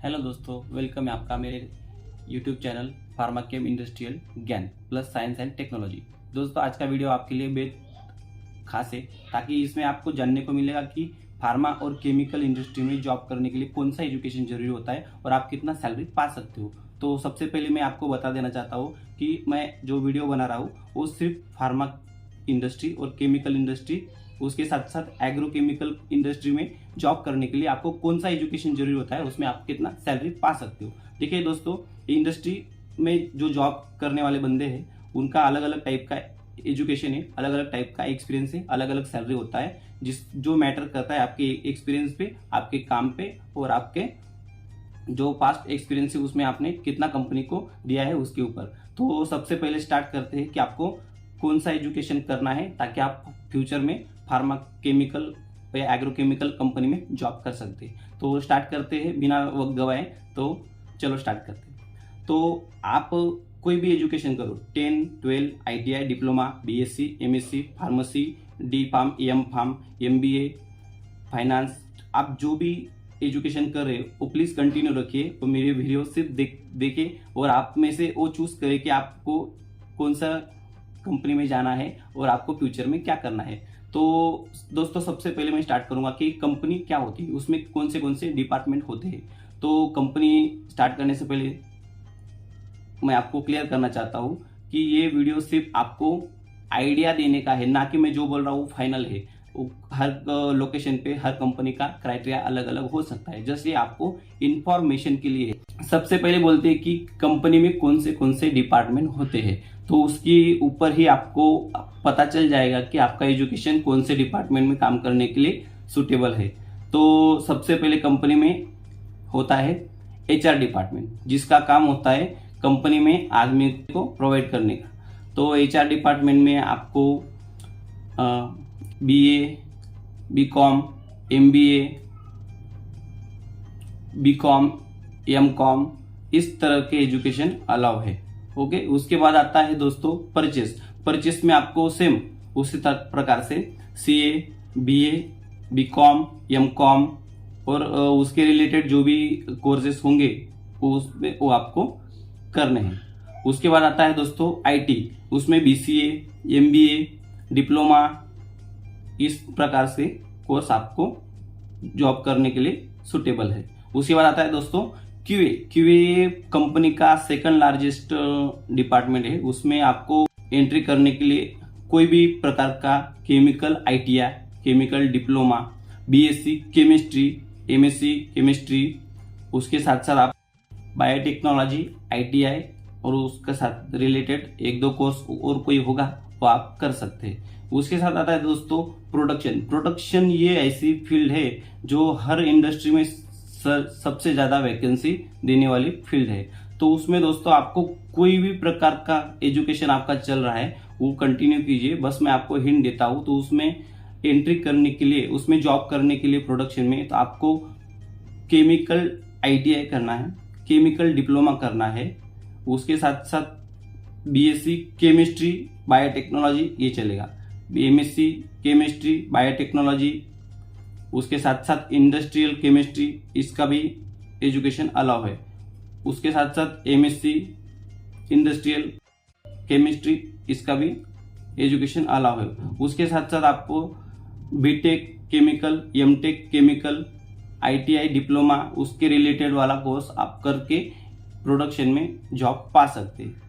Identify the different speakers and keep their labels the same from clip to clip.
Speaker 1: Hello दोस्तों, welcome है आपका मेरे यूट्यूब चैनल फार्मा केम इंडस्ट्रियल ज्ञान प्लस साइंस एंड टेक्नोलॉजी। दोस्तों, आज का वीडियो आपके लिए बेहद खास है ताकि इसमें आपको जानने को मिलेगा कि फार्मा और केमिकल इंडस्ट्री में जॉब करने के लिए कौन सा एजुकेशन जरूरी होता है और आप कितना सैलरी पा सकते हो। तो सबसे पहले मैं आपको बता देना चाहता हूँ कि मैं जो वीडियो बना रहा हूँ वो सिर्फ फार्मा इंडस्ट्री और केमिकल इंडस्ट्री, उसके साथ साथ एग्रोकेमिकल इंडस्ट्री में जॉब करने के लिए आपको कौन सा एजुकेशन जरूरी होता है, उसमें आप कितना सैलरी पा सकते हो। देखिए दोस्तों, इंडस्ट्री में जो जॉब करने वाले बंदे हैं उनका अलग अलग टाइप का एजुकेशन है, अलग अलग टाइप का एक्सपीरियंस है, अलग अलग सैलरी होता है, जो मैटर करता है आपके एक्सपीरियंस पे, आपके काम पे और आपके जो पास्ट एक्सपीरियंस है उसमें आपने कितना कंपनी को दिया है उसके ऊपर। तो सबसे पहले स्टार्ट करते हैं कि आपको कौन सा एजुकेशन करना है ताकि आप फ्यूचर में फार्मा केमिकल या एग्रोकेमिकल कंपनी में जॉब कर सकते हैं। तो स्टार्ट करते हैं बिना वक्त गवाए। तो चलो स्टार्ट करते हैं। तो आप कोई भी एजुकेशन करो, 10, 12, ITI, diploma, BSc, MSc, pharmacy, D pharm, M pharm, MBA, finance, आप जो भी एजुकेशन कर रहे हो वो प्लीज कंटिन्यू रखिए और मेरे वीडियो सिर्फ देखे और आप में से वो चूज करें कि आपको कौन सा कंपनी में जाना है और आपको फ्यूचर में क्या करना है। तो दोस्तों, सबसे पहले मैं स्टार्ट करूंगा कि कंपनी क्या होती है, उसमें कौन से डिपार्टमेंट होते हैं। तो कंपनी स्टार्ट करने से पहले मैं आपको क्लियर करना चाहता हूं कि ये वीडियो सिर्फ आपको आइडिया देने का है, ना कि मैं जो बोल रहा हूँ फाइनल है। हर लोकेशन पे हर कंपनी का क्राइटेरिया अलग अलग हो सकता है, जैसे आपको इंफॉर्मेशन के लिए। सबसे पहले बोलते हैं कि कंपनी में कौन से डिपार्टमेंट होते हैं, तो उसके ऊपर ही आपको पता चल जाएगा कि आपका एजुकेशन कौन से डिपार्टमेंट में काम करने के लिए सुटेबल है। तो सबसे पहले कंपनी में होता है HR डिपार्टमेंट, जिसका काम होता है कंपनी में आदमी को प्रोवाइड करने का। तो HR डिपार्टमेंट में आपको BA, BCom, MBA, BCom, MCom, इस तरह के एजुकेशन अलाउ है। ओके, उसके बाद आता है दोस्तों परचेस में आपको सेम उसी प्रकार से CA, BA, BCom, MCom और उसके रिलेटेड जो भी कोर्सेस होंगे उसमें वो आपको करने हैं। उसके बाद आता है दोस्तों IT, उसमें BCA, MBA, डिप्लोमा, इस प्रकार से कोर्स आपको जॉब करने के लिए सुटेबल है। उसके बाद आता है दोस्तों QA कंपनी का सेकंड लार्जेस्ट डिपार्टमेंट है। उसमें आपको एंट्री करने के लिए कोई भी प्रकार का chemical ITI, chemical diploma, BSc chemistry, MSc chemistry, उसके साथ साथ आप बायोटेक्नोलॉजी ITI और उसके साथ रिलेटेड 1-2 कोर्स और कोई होगा वो आप कर सकते हैं। उसके साथ आता है दोस्तों प्रोडक्शन ये ऐसी फील्ड है जो हर इंडस्ट्री में सबसे ज्यादा वैकेंसी देने वाली फील्ड है। तो उसमें दोस्तों आपको कोई भी प्रकार का एजुकेशन आपका चल रहा है वो कंटिन्यू कीजिए। बस मैं आपको हिंट देता हूं। तो उसमें एंट्री करने के लिए, उसमें जॉब करने के लिए प्रोडक्शन में, तो आपको केमिकल ITI करना है, केमिकल डिप्लोमा करना है, उसके साथ साथ BSc केमिस्ट्री बायोटेक्नोलॉजी ये चलेगा, MSc केमिस्ट्री बायोटेक्नोलॉजी, उसके साथ साथ इंडस्ट्रियल केमिस्ट्री, इसका भी एजुकेशन अलाउ है। उसके साथ साथ MSc इंडस्ट्रियल केमिस्ट्री, इसका भी एजुकेशन अलाउ है। उसके साथ साथ आपको BTech chemical, MTech chemical, ITI diploma, उसके रिलेटेड वाला कोर्स आप करके प्रोडक्शन में जॉब पा सकते हैं।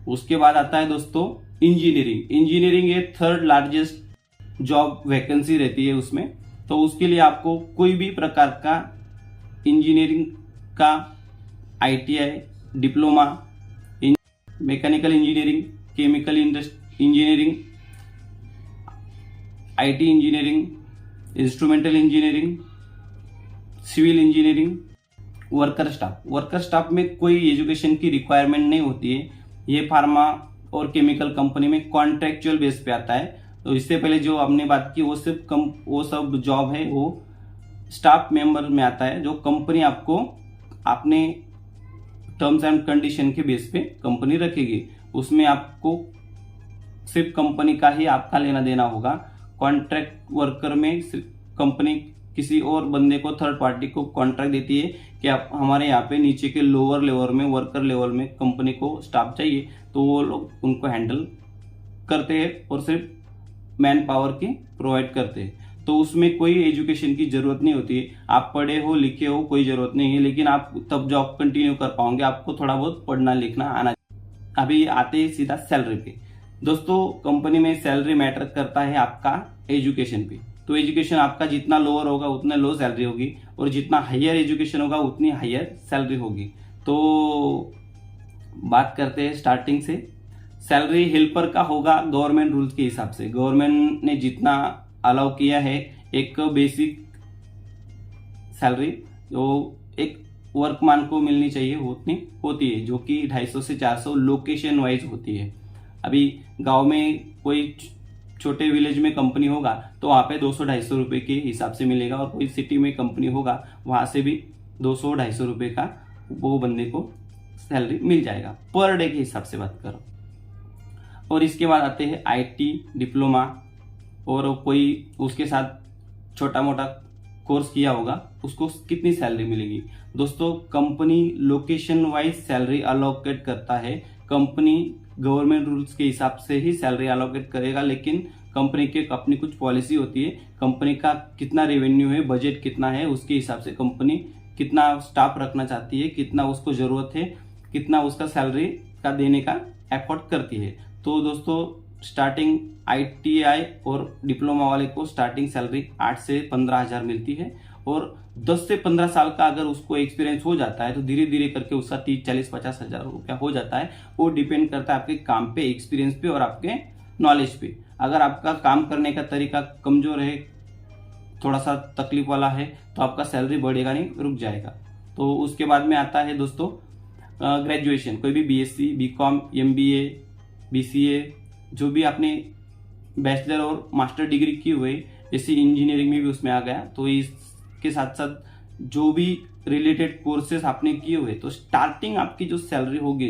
Speaker 1: उसके बाद आता है दोस्तों इंजीनियरिंग ये थर्ड लार्जेस्ट जॉब वैकेंसी रहती है उसमें। तो उसके लिए आपको कोई भी प्रकार का इंजीनियरिंग का ITI diploma, mechanical engineering, chemical engineering, IT engineering, instrumental engineering, civil engineering, worker staff में कोई एजुकेशन की रिक्वायरमेंट नहीं होती है। ये फार्मा और केमिकल कंपनी में कॉन्ट्रेक्चुअल बेस पे आता है। तो इससे पहले जो हमने बात की वो सिर्फ वो सब जॉब है वो स्टाफ मेंबर में आता है, जो कंपनी आपको अपने टर्म्स एंड कंडीशन के बेस पे कंपनी रखेगी। उसमें आपको सिर्फ कंपनी का ही आपका लेना देना होगा। कॉन्ट्रैक्ट वर्कर में सिर्फ कंपनी किसी और बंदे को, थर्ड पार्टी को कॉन्ट्रैक्ट देती है कि आप हमारे यहाँ पे नीचे के लोअर लेवल में, वर्कर लेवल में कंपनी को स्टाफ चाहिए, तो वो लोग उनको हैंडल करते हैं और सिर्फ मैन पावर की प्रोवाइड करते हैं। तो उसमें कोई एजुकेशन की जरूरत नहीं होती है, आप पढ़े हो लिखे हो कोई जरूरत नहीं है, लेकिन आप तब जॉब कंटिन्यू कर पाओगे, आपको थोड़ा बहुत पढ़ना लिखना आना। अभी आते हैं सीधा सैलरी पे। दोस्तों कंपनी में सैलरी मैटर करता है आपका एजुकेशन पे। तो एजुकेशन आपका जितना लोअर होगा उतना लो सैलरी होगी, और जितना हायर एजुकेशन होगा उतनी हायर सैलरी होगी। तो बात करते हैं स्टार्टिंग से। सैलरी हेल्पर का होगा गवर्नमेंट रूल्स के हिसाब से, गवर्नमेंट ने जितना अलाउ किया है एक बेसिक सैलरी जो एक वर्कमैन को मिलनी चाहिए उतनी होती है, जो कि 250 से 400 लोकेशन वाइज होती है। अभी गांव में कोई छोटे विलेज में कंपनी होगा तो वहां पे 200-250 रुपए के हिसाब से मिलेगा, और कोई सिटी में कंपनी होगा वहां से भी 200-250 रुपए का वो बंदे को सैलरी मिल जाएगा, पर डे के हिसाब से बात करो। और इसके बाद आते हैं IT डिप्लोमा, और कोई उसके साथ छोटा मोटा कोर्स किया होगा उसको कितनी सैलरी मिलेगी। दोस्तों company location wise salary allocate करता है, कंपनी गवर्नमेंट रूल्स के हिसाब से ही सैलरी अलोकेट करेगा, लेकिन कंपनी के अपनी कुछ पॉलिसी होती है, कंपनी का कितना रेवेन्यू है, बजट कितना है, उसके हिसाब से कंपनी कितना स्टाफ रखना चाहती है, कितना उसको जरूरत है, कितना उसका सैलरी का देने का एफर्ट करती है। तो दोस्तों स्टार्टिंग ITI और डिप्लोमा वाले को स्टार्टिंग सैलरी 8 से 15 हजार मिलती है, और 10 से 15 साल का अगर उसको एक्सपीरियंस हो जाता है तो धीरे धीरे करके उसका 30-40-50 हजार रुपया हो जाता है। वो डिपेंड करता है आपके काम पे, एक्सपीरियंस पे और आपके नॉलेज पे। अगर आपका काम करने का तरीका कमजोर है, थोड़ा सा तकलीफ वाला है, तो आपका सैलरी बढ़ेगा नहीं, रुक जाएगा। तो उसके बाद में आता है दोस्तों ग्रेजुएशन, कोई भी BSc, BCom, MBA, BCA, जो भी आपने बैचलर और मास्टर डिग्री की हुई, जैसे इंजीनियरिंग में भी उसमें आ गया, तो इसके साथ साथ जो भी रिलेटेड कोर्सेस आपने किए हुए, तो स्टार्टिंग आपकी जो सैलरी होगी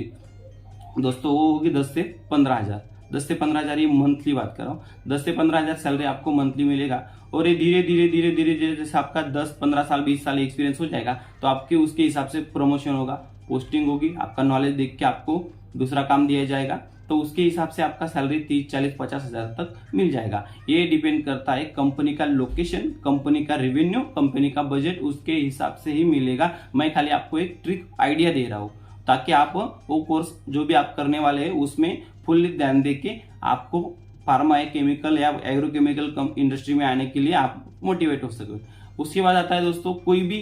Speaker 1: दोस्तों वो होगी 10 से 15 हजार। 10 से 15 हजार, ये मंथली बात कर रहा हूँ, 10 से 15 हजार सैलरी आपको मंथली मिलेगा। और ये धीरे धीरे धीरे धीरे धीरे जैसे आपका 10-15 साल 20 साल एक्सपीरियंस हो जाएगा तो आपके उसके हिसाब से प्रमोशन होगा, पोस्टिंग होगी, आपका नॉलेज देख के आपको दूसरा काम दिया जाएगा, तो उसके हिसाब से आपका सैलरी 30-40-50 हजार तक मिल जाएगा। ये डिपेंड करता है कंपनी का लोकेशन, कंपनी का रेवेन्यू, कंपनी का बजट, उसके हिसाब से ही मिलेगा। मैं खाली आपको एक ट्रिक आइडिया दे रहा हूँ ताकि आप वो कोर्स जो भी आप करने वाले हैं उसमें फुल्ली ध्यान देके आपको फार्मा या केमिकल या एग्रोकेमिकल इंडस्ट्री में आने के लिए आप मोटिवेट हो सके। उसके बाद आता है दोस्तों, कोई भी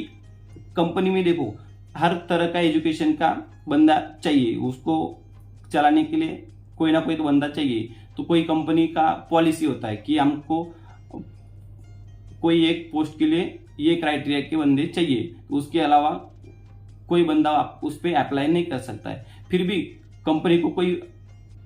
Speaker 1: कंपनी में देखो हर तरह का एजुकेशन का बंदा चाहिए, उसको चलाने के लिए कोई ना कोई तो बंदा चाहिए। तो कोई कंपनी का पॉलिसी होता है कि हमको कोई एक पोस्ट के लिए ये क्राइटेरिया के बंदे चाहिए, उसके अलावा कोई बंदा उस पर अप्लाई नहीं कर सकता है। फिर भी कंपनी को कोई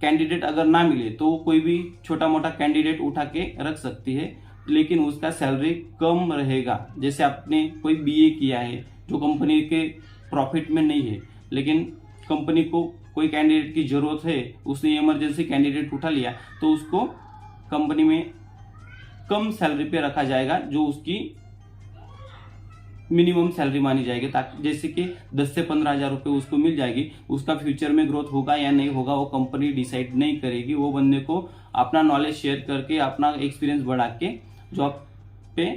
Speaker 1: कैंडिडेट अगर ना मिले तो कोई भी छोटा मोटा कैंडिडेट उठा के रख सकती है, लेकिन उसका सैलरी कम रहेगा। जैसे आपने कोई BA किया है जो कंपनी के प्रॉफिट में नहीं है, लेकिन कंपनी को कोई कैंडिडेट की जरूरत है, उसने इमरजेंसी कैंडिडेट उठा लिया, तो उसको कंपनी में कम सैलरी पे रखा जाएगा, जो उसकी मिनिमम सैलरी मानी जाएगी, ताकि जैसे कि 10 से 15 हजार रुपये उसको मिल जाएगी। उसका फ्यूचर में ग्रोथ होगा या नहीं होगा वो कंपनी डिसाइड नहीं करेगी। वो बंदे को अपना नॉलेज शेयर करके, अपना एक्सपीरियंस बढ़ा के जॉब पे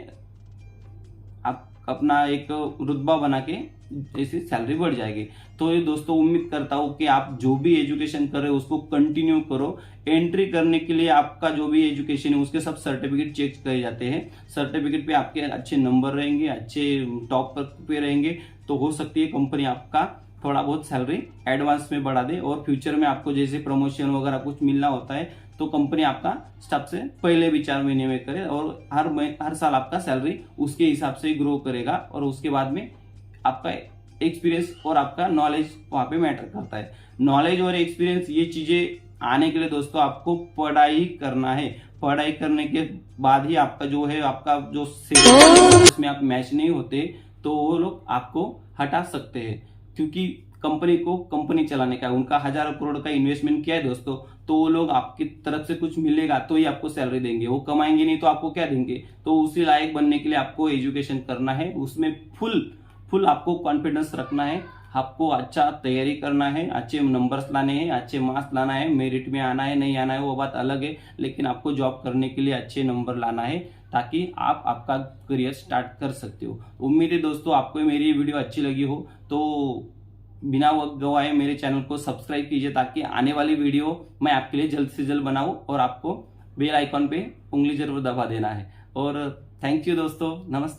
Speaker 1: आप अपना एक रुतबा बना के ऐसी सैलरी बढ़ जाएगी। तो ये दोस्तों उम्मीद करता हूँ कि आप जो भी एजुकेशन कर रहे हो उसको कंटिन्यू करो। एंट्री करने के लिए आपका जो भी एजुकेशन है उसके सब सर्टिफिकेट चेक करे जाते हैं। सर्टिफिकेट पे आपके अच्छे नंबर रहेंगे, अच्छे टॉप पे रहेंगे, तो हो सकती है कंपनी आपका थोड़ा बहुत सैलरी एडवांस में बढ़ा दे, और फ्यूचर में आपको जैसे प्रमोशन वगैरह कुछ मिलना होता है तो कंपनी आपका सबसे पहले भी 4 महीने में करे, और हर साल आपका सैलरी उसके हिसाब से ग्रो करेगा। और उसके बाद में आपका एक्सपीरियंस और आपका नॉलेज वहां पे मैटर करता है। नॉलेज और एक्सपीरियंस ये चीजें आने के लिए दोस्तों आपको पढ़ाई करना है। पढ़ाई करने के बाद ही आपका जो है, आपका जो उसमें आप मैच नहीं होते तो वो लोग आपको हटा सकते हैं। क्योंकि कंपनी को कंपनी चलाने का, उनका हजारों करोड़ का इन्वेस्टमेंट किया है दोस्तों, तो वो लोग आपकी तरफ से कुछ मिलेगा तो ही आपको सैलरी देंगे, वो कमाएंगे नहीं तो आपको क्या देंगे। तो उसी लायक बनने के लिए आपको एजुकेशन करना है, उसमें फुल आपको कॉन्फिडेंस रखना है, आपको अच्छा तैयारी करना है, अच्छे नंबर्स लाने हैं, अच्छे मार्क्स लाना है, मेरिट में आना है नहीं आना है वो बात अलग है, लेकिन आपको जॉब करने के लिए अच्छे नंबर लाना है ताकि आप आपका करियर स्टार्ट कर सकते हो। उम्मीद है दोस्तों आपको मेरी वीडियो अच्छी लगी हो, तो बिना वक्त गवाए मेरे चैनल को सब्सक्राइब कीजिए ताकि आने वाली वीडियो मैं आपके लिए जल्द से जल्द बनाऊं, और आपको बेल आइकॉन पे उंगली जरूर दबा देना है। और थैंक यू दोस्तों, नमस्ते।